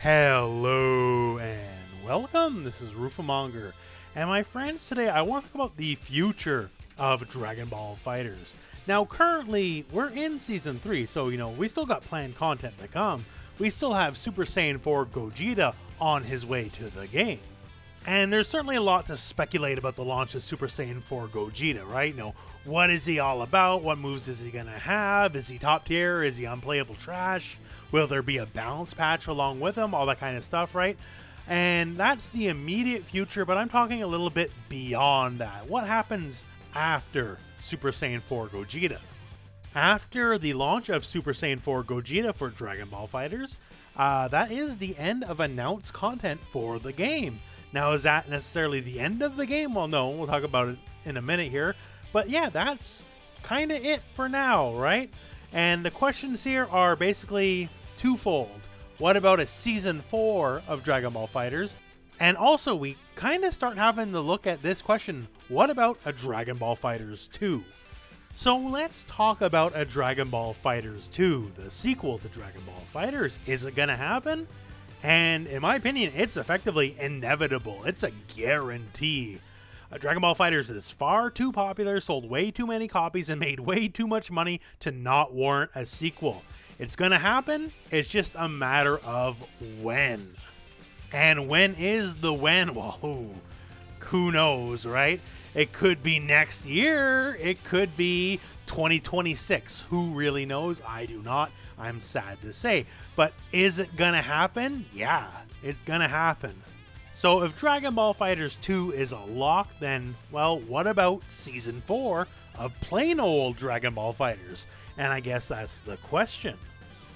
Hello and welcome, this is rooflemonger, and my friends, today I want to talk about the future of Dragon Ball FighterZ. Now currently, we're in Season 3, so we still got planned content to come. We still have Super Saiyan 4 Gogeta on his way to the game. And there's certainly a lot to speculate about the launch of Super Saiyan 4 Gogeta, right? What is he all about? What moves is he going to have? Is he top tier? Is he unplayable trash? Will there be a balance patch along with him? All that kind of stuff, right? And that's the immediate future, but I'm talking a little bit beyond that. What happens after Super Saiyan 4 Gogeta? After the launch of Super Saiyan 4 Gogeta for Dragon Ball FighterZ, that is the end of announced content for the game. Now, is that necessarily the end of the game? Well, no, we'll talk about it in a minute here. But yeah, that's kind of it for now, right? And the questions here are basically twofold. What about a Season 4 of Dragon Ball FighterZ? And also, we kind of start having to look at this question, what about a Dragon Ball FighterZ 2? So let's talk about a Dragon Ball FighterZ 2, the sequel to Dragon Ball FighterZ. Is it going to happen? And in my opinion, it's effectively inevitable. It's a guarantee. Dragon Ball FighterZ is far too popular, sold way too many copies, and made way too much money to not warrant a sequel. It's gonna happen, it's just a matter of when. And when is the when? Well, who knows, right? It could be next year, it could be 2026. Who really knows? I do not. I'm sad to say. But is it gonna happen? Yeah, it's gonna happen. So if Dragon Ball FighterZ 2 is a lock, then, well, what about Season 4 of plain old Dragon Ball FighterZ? And I guess that's the question.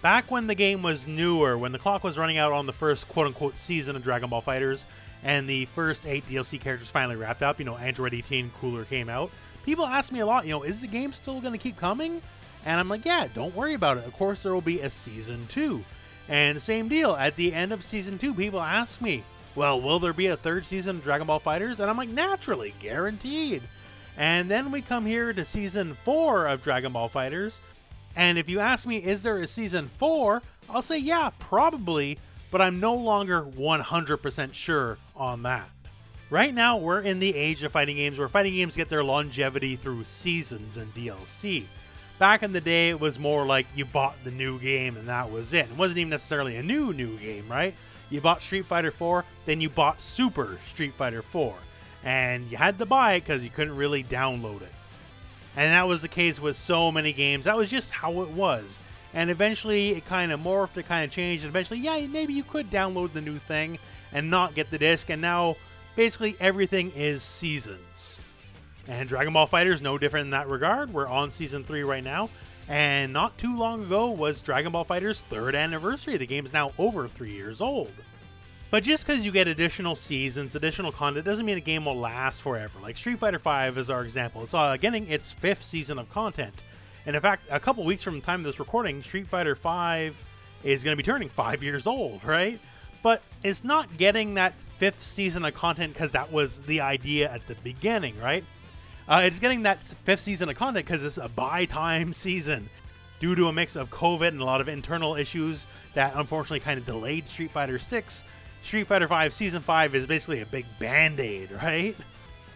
Back when the game was newer, when the clock was running out on the first quote-unquote season of Dragon Ball FighterZ, and the first 8 DLC characters finally wrapped up, Android 18 Cooler came out, people ask me a lot, is the game still going to keep coming? And I'm like, yeah, don't worry about it. Of course, there will be a Season 2. And same deal, at the end of Season 2, people ask me, well, will there be a third season of Dragon Ball FighterZ? And I'm like, naturally, guaranteed. And then we come here to Season 4 of Dragon Ball FighterZ. And if you ask me, is there a Season 4? I'll say, yeah, probably, but I'm no longer 100% sure on that. Right now, we're in the age of fighting games where fighting games get their longevity through seasons and DLC. Back in the day, it was more like you bought the new game and that was it. It wasn't even necessarily a new game, right? You bought Street Fighter 4, then you bought Super Street Fighter 4. And you had to buy it because you couldn't really download it. And that was the case with so many games. That was just how it was. And eventually, it kind of morphed, it kind of changed. And eventually, yeah, maybe you could download the new thing and not get the disc. And now, basically, everything is seasons. And Dragon Ball FighterZ no different in that regard. We're on Season 3 right now. And not too long ago was Dragon Ball FighterZ 3rd anniversary. The game's now over 3 years old. But just because you get additional seasons, additional content, doesn't mean a game will last forever. Like Street Fighter V is our example. It's getting its 5th season of content. And in fact, a couple weeks from the time of this recording, Street Fighter V is going to be turning 5 years old, right? But it's not getting that 5th season of content because that was the idea at the beginning, right? It's getting that 5th season of content because it's a buy-time season. Due to a mix of COVID and a lot of internal issues that unfortunately kind of delayed Street Fighter 6, Street Fighter V Season 5 is basically a big band-aid, right?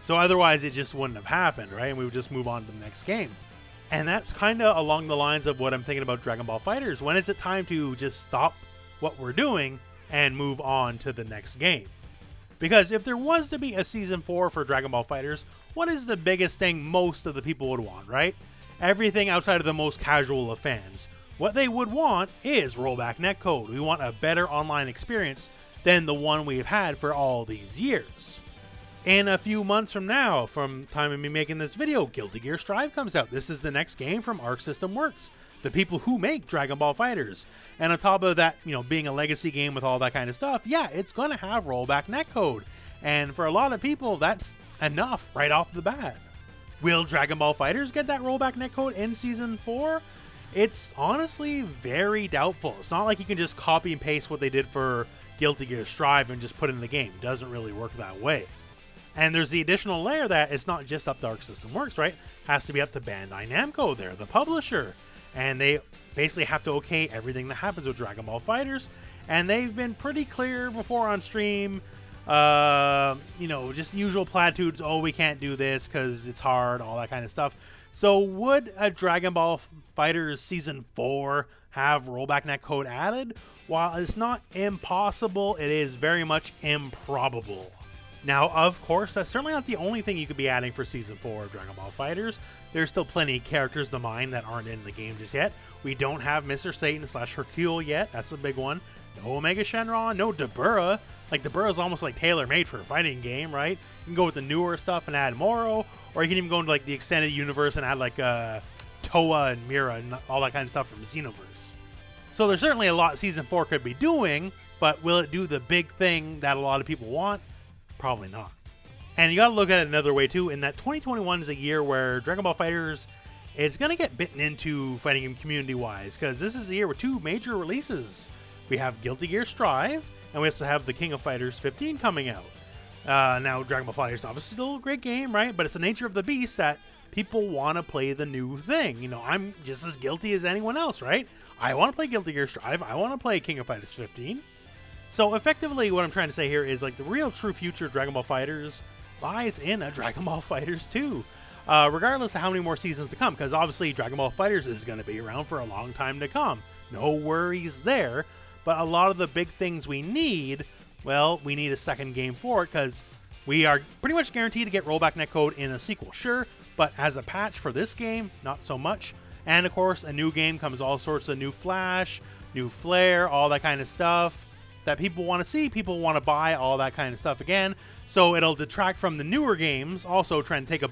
So otherwise it just wouldn't have happened, right? And we would just move on to the next game. And that's kind of along the lines of what I'm thinking about Dragon Ball FighterZ. When is it time to just stop what we're doing and move on to the next game? Because if there was to be a Season 4 for Dragon Ball FighterZ, what is the biggest thing most of the people would want, right? Everything outside of the most casual of fans. What they would want is rollback netcode. We want a better online experience than the one we've had for all these years. In a few months from now, from time of me making this video, Guilty Gear Strive comes out. This is the next game from Arc System Works, the people who make Dragon Ball FighterZ. And on top of that, being a legacy game with all that kind of stuff, yeah, it's going to have rollback netcode. And for a lot of people, that's enough right off the bat. Will Dragon Ball FighterZ get that rollback netcode in Season 4? It's honestly very doubtful. It's not like you can just copy and paste what they did for Guilty Gear Strive and just put it in the game. It doesn't really work that way. And there's the additional layer that it's not just up to Arc System Works, right? It has to be up to Bandai Namco. They're the publisher. and they basically have to okay everything that happens with Dragon Ball FighterZ, and they've been pretty clear before on stream, you know, just usual platitudes, oh, we can't do this because it's hard, all that kind of stuff. So would a Dragon Ball FighterZ Season 4 have rollback netcode added? While it's not impossible, it is very much improbable. Now, of course, that's certainly not the only thing you could be adding for Season 4 of Dragon Ball FighterZ. There's still plenty of characters to mine that aren't in the game just yet. We don't have Mr. Satan / Hercule yet. That's a big one. No Omega Shenron, no Dabura. Like, Dabura's almost like tailor-made for a fighting game, right? You can go with the newer stuff and add Moro, or you can even go into like the extended universe and add like Toa and Mira and all that kind of stuff from Xenoverse. So there's certainly a lot Season 4 could be doing, but will it do the big thing that a lot of people want? Probably not. And you gotta look at it another way too, in that 2021 is a year where Dragon Ball FighterZ is gonna get bitten into fighting game community-wise, because this is a year with 2 major releases. We have Guilty Gear Strive, and we also have the King of Fighters 15 coming out. Now, Dragon Ball FighterZ is obviously still a great game, right? But it's the nature of the beast that people want to play the new thing. You know, I'm just as guilty as anyone else, right? I want to play Guilty Gear Strive. I want to play King of Fighters 15. So effectively, what I'm trying to say here is like the real true future of Dragon Ball FighterZ lies in a Dragon Ball FighterZ 2. Regardless of how many more seasons to come, because obviously Dragon Ball FighterZ is going to be around for a long time to come. No worries there. But a lot of the big things we need, well, we need a second game for it, because we are pretty much guaranteed to get rollback netcode in a sequel, sure, but as a patch for this game, not so much. And of course, a new game comes all sorts of new Flash, new Flare, all that kind of stuff that people want to see, people want to buy, all that kind of stuff again. So it'll detract from the newer games, also trying to take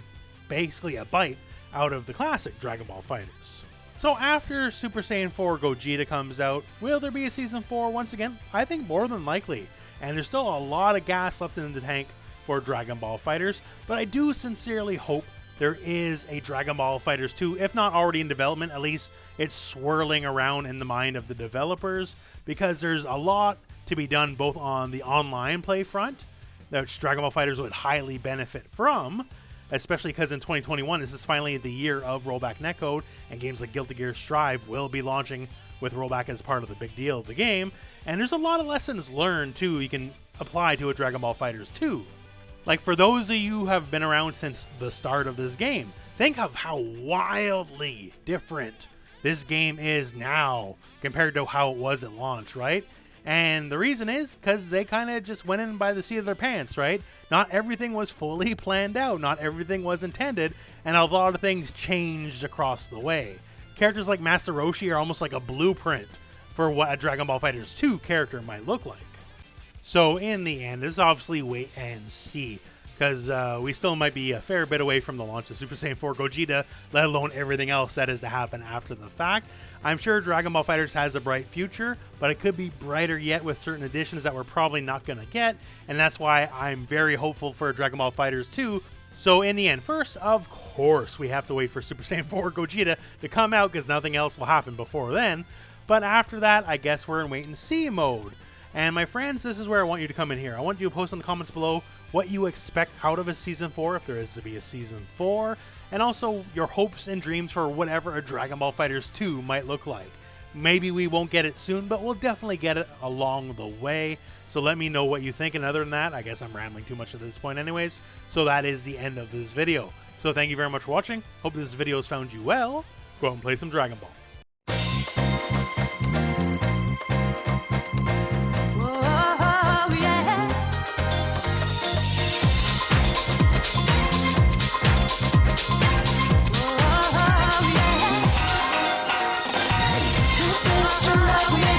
basically a bite out of the classic Dragon Ball FighterZ. So after Super Saiyan 4 Gogeta comes out, will there be a Season 4 once again? I think more than likely. And there's still a lot of gas left in the tank for Dragon Ball FighterZ, but I do sincerely hope there is a Dragon Ball FighterZ 2, if not already in development, at least it's swirling around in the mind of the developers, because there's a lot to be done both on the online play front, which Dragon Ball FighterZ would highly benefit from, especially because in 2021, this is finally the year of rollback netcode, and games like Guilty Gear Strive will be launching with rollback as part of the big deal of the game. And there's a lot of lessons learned, too, you can apply to a Dragon Ball FighterZ 2. Like, for those of you who have been around since the start of this game, think of how wildly different this game is now compared to how it was at launch, right? And the reason is because they kind of just went in by the seat of their pants, right? Not everything was fully planned out. Not everything was intended. And a lot of things changed across the way. Characters like Master Roshi are almost like a blueprint for what a Dragon Ball FighterZ 2 character might look like. So in the end, this is obviously wait and see. Because we still might be a fair bit away from the launch of Super Saiyan 4 Gogeta, let alone everything else that is to happen after the fact. I'm sure Dragon Ball FighterZ has a bright future, but it could be brighter yet with certain additions that we're probably not going to get, and that's why I'm very hopeful for Dragon Ball FighterZ 2. So in the end, first, of course, we have to wait for Super Saiyan 4 Gogeta to come out, because nothing else will happen before then. But after that, I guess we're in wait and see mode. And my friends, this is where I want you to come in here. I want you to post in the comments below what you expect out of a Season 4, if there is to be a Season 4, and also your hopes and dreams for whatever a Dragon Ball FighterZ 2 might look like. Maybe we won't get it soon, but we'll definitely get it along the way. So let me know what you think, and other than that, I guess I'm rambling too much at this point anyways, so that is the end of this video. So thank you very much for watching. Hope this video has found you well. Go out and play some Dragon Ball. Love